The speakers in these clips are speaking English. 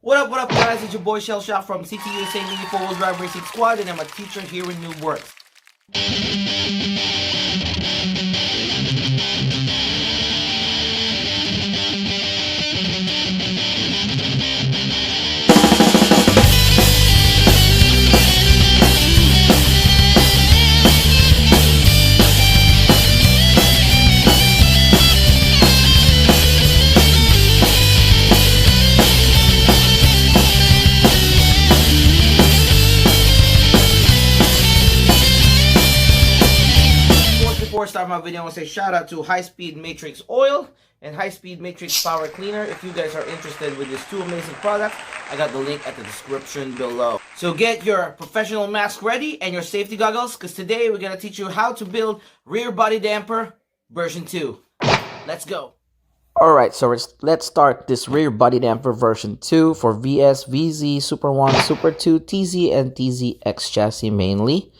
What up, guys? It's your boy Cielshock from CTUSA Mini4wd Racing Squad, and I'm a teacher here in Noobworx. Before I start my video, I want to say shout out to High Speed Matrixx Oil and High Speed Matrixx Power Cleaner. If you guys are interested with these two amazing products, I got the link at the description below. So get your professional mask ready and your safety goggles, because today we're going to teach you how to build rear body damper version 2. Let's go. Alright, so let's start this rear body damper version 2 for VS, VZ, Super 1, Super 2, TZ, and TZX chassis mainly.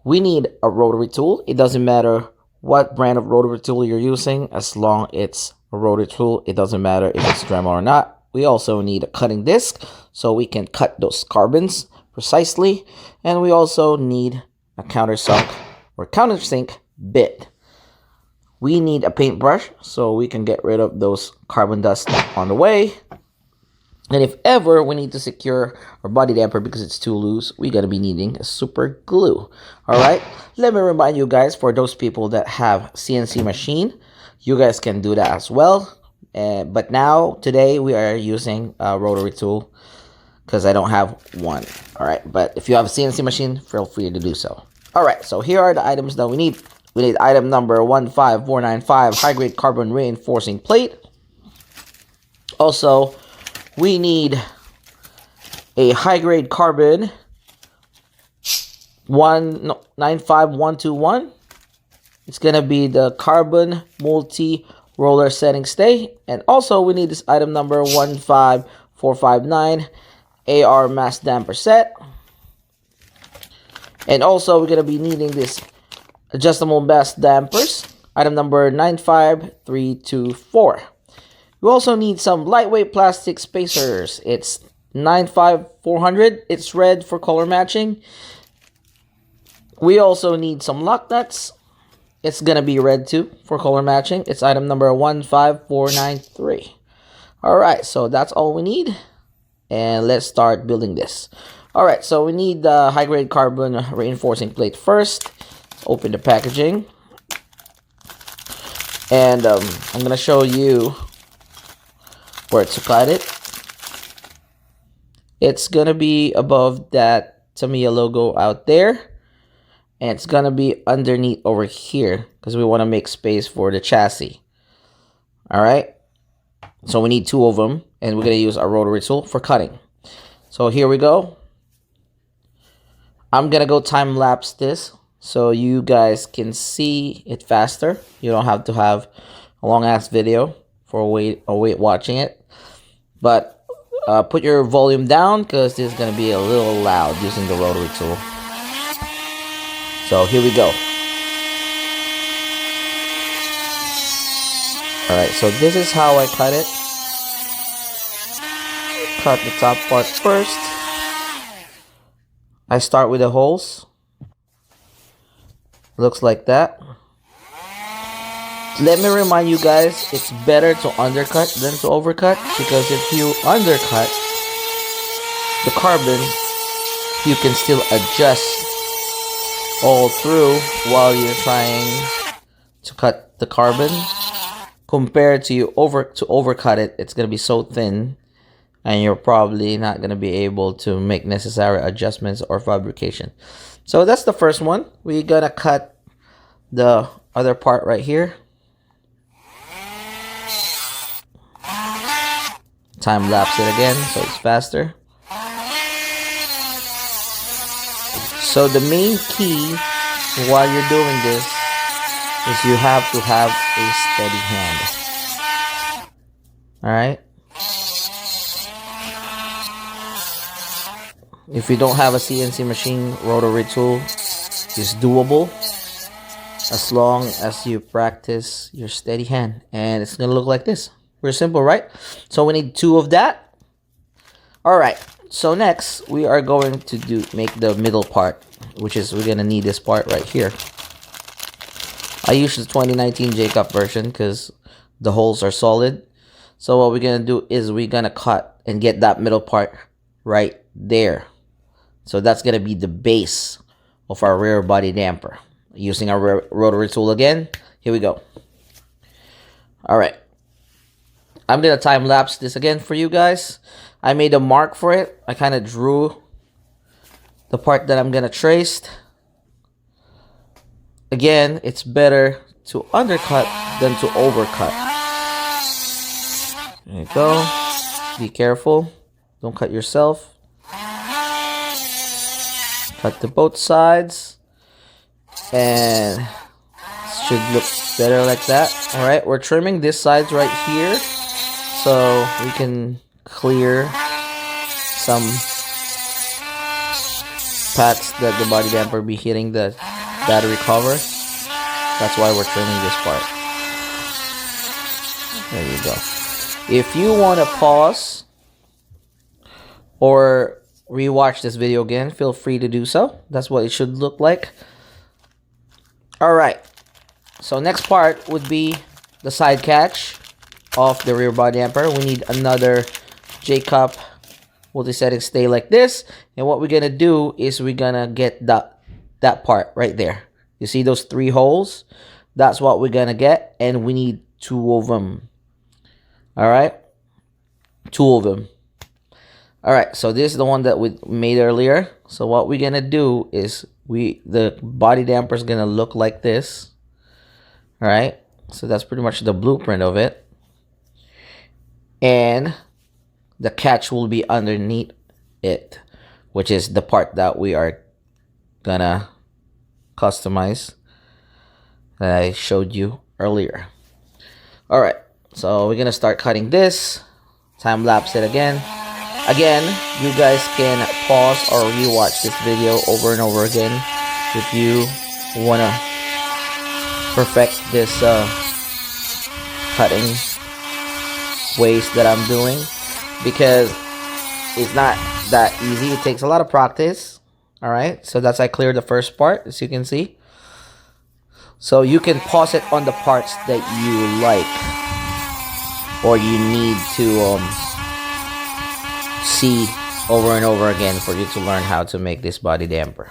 We need a rotary tool. It doesn't matter what brand of rotary tool you're using, as long as it's a rotary tool. It doesn't matter if it's Dremel or not. We also need a cutting disc so we can cut those carbons precisely. And we also need a countersink bit. We need a paintbrush so we can get rid of those carbon dust on the way. And if ever we need to secure our body damper because it's too loose, we're going to be needing a super glue. Alright, let me remind you guys, for those people that have CNC machine, you guys can do that as well. But now, today, we are using a rotary tool because I don't have one. Alright, but if you have a CNC machine, feel free to do so. Alright, so here are the items that we need. We need item number 15495, high-grade carbon reinforcing plate. Also, we need a high-grade carbon 95121. It's going to be the carbon multi-roller setting stay. And also we need this item number 15459, AR mass damper set. And also we're going to be needing this adjustable mass dampers, item number 95324. We also need some lightweight plastic spacers. It's 95400. It's red for color matching. We also need some lock nuts. It's gonna be red too for color matching. It's item number 15493. Alright, so that's all we need. And let's start building this. Alright, so we need the high-grade carbon reinforcing plate first. Let's open the packaging. And I'm gonna show you where to cut it. It's gonna be above that Tamiya logo out there, and it's gonna be underneath over here because we want to make space for the chassis. All right, so we need two of them, and we're gonna use our rotary tool for cutting. So here we go. I'm gonna go time lapse this so you guys can see it faster. You don't have to have a long ass video for wait watching it. But put your volume down because this is going to be a little loud using the rotary tool. So here we go. Alright, so this is how I cut it. Cut the top part first. I start with the holes. Looks like that. Let me remind you guys, it's better to undercut than to overcut, because if you undercut the carbon, you can still adjust all through while you're trying to cut the carbon. Compared to you overcut it, it's going to be so thin, and you're probably not going to be able to make necessary adjustments or fabrication. So that's the first one. We're going to cut the other part right here. Time lapse it again so it's faster. So the main key while you're doing this is you have to have a steady hand. Alright? If you don't have a CNC machine, rotary tool is doable as long as you practice your steady hand. And it's gonna look like this. Very simple, right? So we need two of that. Alright, so next we are going to make the middle part, which is we're gonna need this part right here. I use the 2019 J-Cup version because the holes are solid. So what we're gonna do is we're gonna cut and get that middle part right there. So that's gonna be the base of our rear body damper. Using our rotary tool again. Here we go. Alright. I'm gonna time lapse this again for you guys. I made a mark for it. I kind of drew the part that I'm gonna trace. Again, it's better to undercut than to overcut. There you go. Be careful. Don't cut yourself. Cut to both sides. And it should look better like that. Alright, we're trimming this sides right here. So we can clear some pats that the body damper be hitting the battery cover. That's why we're trimming this part. There you go. If you want to pause or rewatch this video again, feel free to do so. That's what it should look like. Alright, so next part would be the side catch of the rear body damper. We need another J-Cup multi-setting stay like this. And what we're going to do is we're going to get that part right there. You see those 3 holes? That's what we're going to get. And we need 2 of them. Alright? 2 of them. Alright, so this is the one that we made earlier. So what we're going to do is the body damper is going to look like this. Alright? So that's pretty much the blueprint of it. And the catch will be underneath it, which is the part that we are gonna customize that I showed you earlier. Alright, so we're gonna start cutting this. Time lapse it again. Again, you guys can pause or rewatch this video over and over again if you wanna perfect this cutting ways that I'm doing, because it's not that easy. It takes a lot of practice. Alright, so that's I cleared the first part, as you can see. So you can pause it on the parts that you like or you need to see over and over again for you to learn how to make this body damper.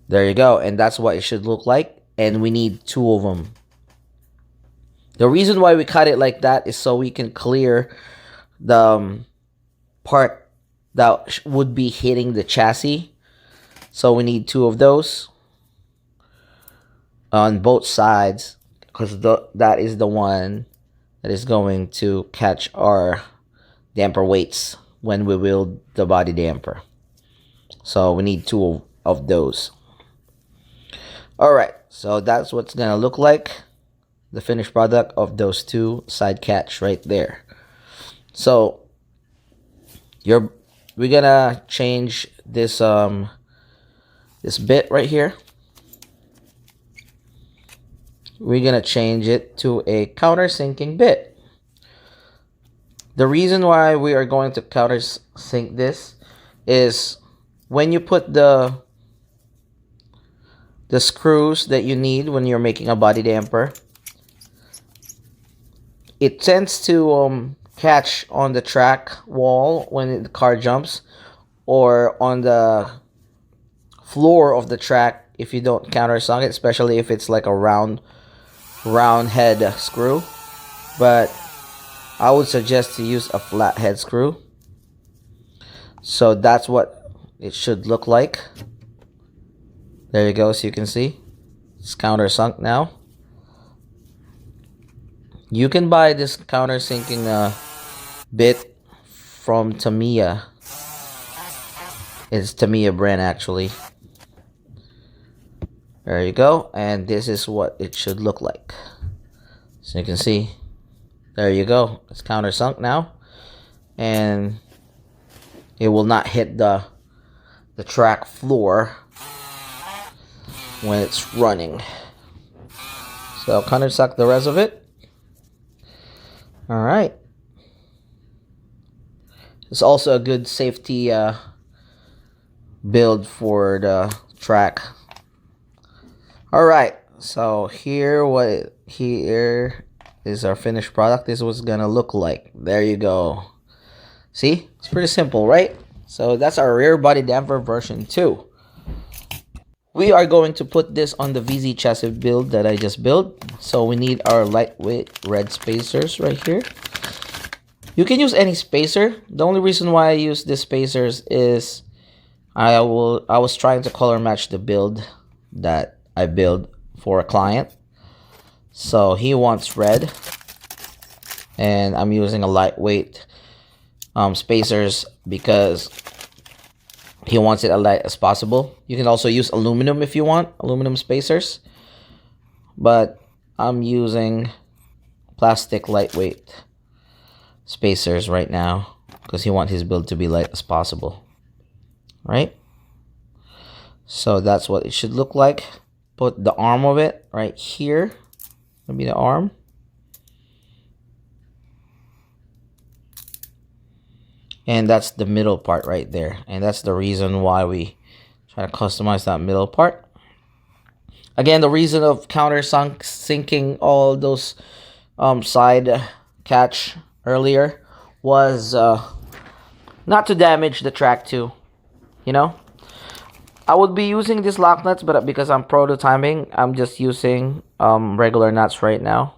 There you go, and that's what it should look like. And we need 2 of them. The reason why we cut it like that is so we can clear the part that would be hitting the chassis. So we need 2 of those on both sides, because that is the one that is going to catch our damper weights when we build the body damper. So we need 2 of those. Alright, so that's what's gonna look like. The finished product of those 2 side catch right there. So we're gonna change this this bit right here. We're gonna change it to a countersinking bit. The reason why we are going to countersink this is when you put the screws that you need when you're making a body damper, it tends to catch on the track wall when the car jumps, or on the floor of the track if you don't countersunk it, especially if it's like a round head screw. But I would suggest to use a flat head screw. So that's what it should look like. There you go, so you can see it's countersunk now. You can buy this countersinking bit from Tamiya. It's Tamiya brand actually. There you go, and this is what it should look like. So you can see, there you go, it's countersunk now, and it will not hit the track floor when it's running. So I'll countersunk the rest of it. Alright, It's also a good safety build for the track. All right, so here is our finished product. This is what's gonna look like. There you go. See, it's pretty simple, right? So that's our rear body damper version 2. We are going to put this on the VZ chassis build that I just built. So we need our lightweight red spacers right here. You can use any spacer. The only reason why I use these spacers is I was trying to color match the build that I built for a client. So he wants red, and I'm using a lightweight spacers because he wants it as light as possible. You can also use aluminum if you want, aluminum spacers. But I'm using plastic lightweight spacers right now because he wants his build to be light as possible. Right? So that's what it should look like. Put the arm of it right here. That'll be the arm. And that's the middle part right there. And that's the reason why we try to customize that middle part. Again, the reason of countersinking all those side catch earlier was not to damage the track too. You know? I would be using these lock nuts, but because I'm prototyping, I'm just using regular nuts right now.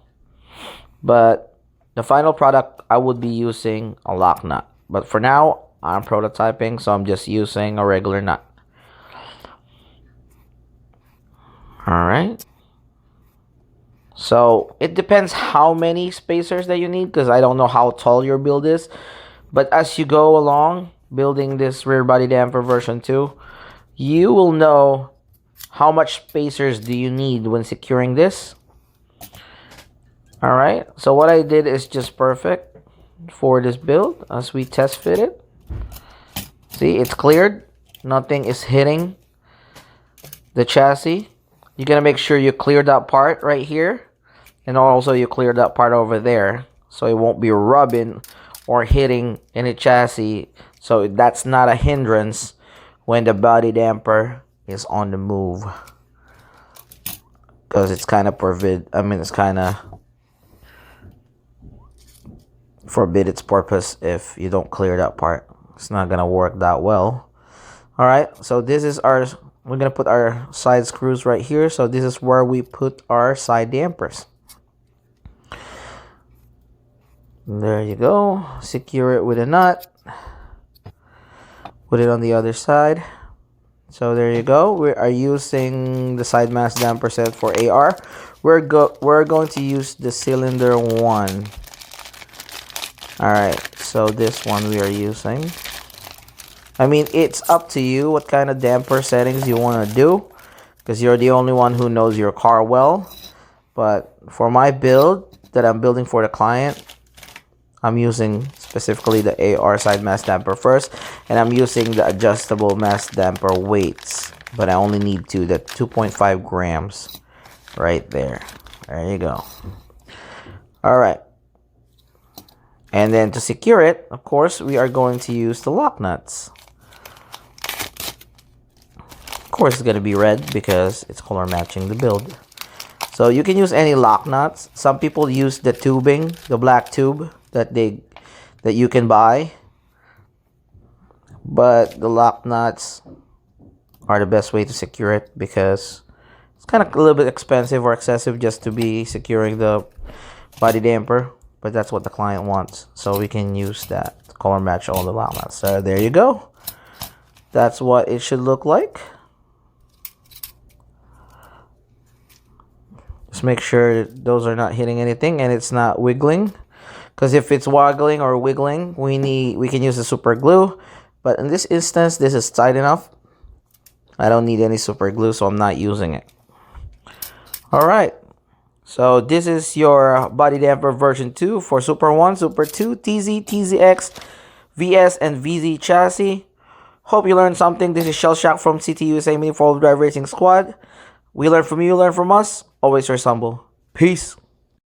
But the final product, I would be using a lock nut. But for now, I'm prototyping, so I'm just using a regular nut. Alright. So, it depends how many spacers that you need, because I don't know how tall your build is. But as you go along, building this rear body damper version 2, you will know how much spacers do you need when securing this. Alright, so what I did is just perfect for this build as we test fit it. See, it's cleared. Nothing is hitting the chassis. You're going to make sure you clear that part right here. And also you clear that part over there. So it won't be rubbing or hitting any chassis. So that's not a hindrance when the body damper is on the move. Because it's kind of it's kind of forbid its purpose if you don't clear that part. It's not gonna work that well. Alright, so this is we're gonna put our side screws right here. So this is where we put our side dampers. There you go. Secure it with a nut. Put it on the other side. So there you go. We are using the side mass damper set for AR. We're going to use the cylinder one. Alright, so this one we are using. I mean, it's up to you what kind of damper settings you want to do, because you're the only one who knows your car well. But for my build that I'm building for the client, I'm using specifically the AR side mass damper first, and I'm using the adjustable mass damper weights, but I only need the 2.5 grams right there. There you go. Alright. And then to secure it, of course, we are going to use the lock nuts. Of course, it's going to be red because it's color matching the build. So you can use any lock nuts. Some people use the tubing, the black tube that you can buy. But the lock nuts are the best way to secure it because it's kind of a little bit expensive or excessive just to be securing the body damper. But that's what the client wants, so we can use that to color match all the lock nuts. So there you go. That's what it should look like. Just make sure those are not hitting anything and it's not wiggling. Because if it's waggling or wiggling, we can use the super glue. But in this instance, this is tight enough. I don't need any super glue, so I'm not using it. Alright. So this is your body damper version 2 for Super 1, Super 2, TZ, TZX, VS, and VZ chassis. Hope you learned something. This is Cielshock from CTUSA Mini4wd Drive Racing Squad. We learn from you, learn from us. Always your humble. Peace.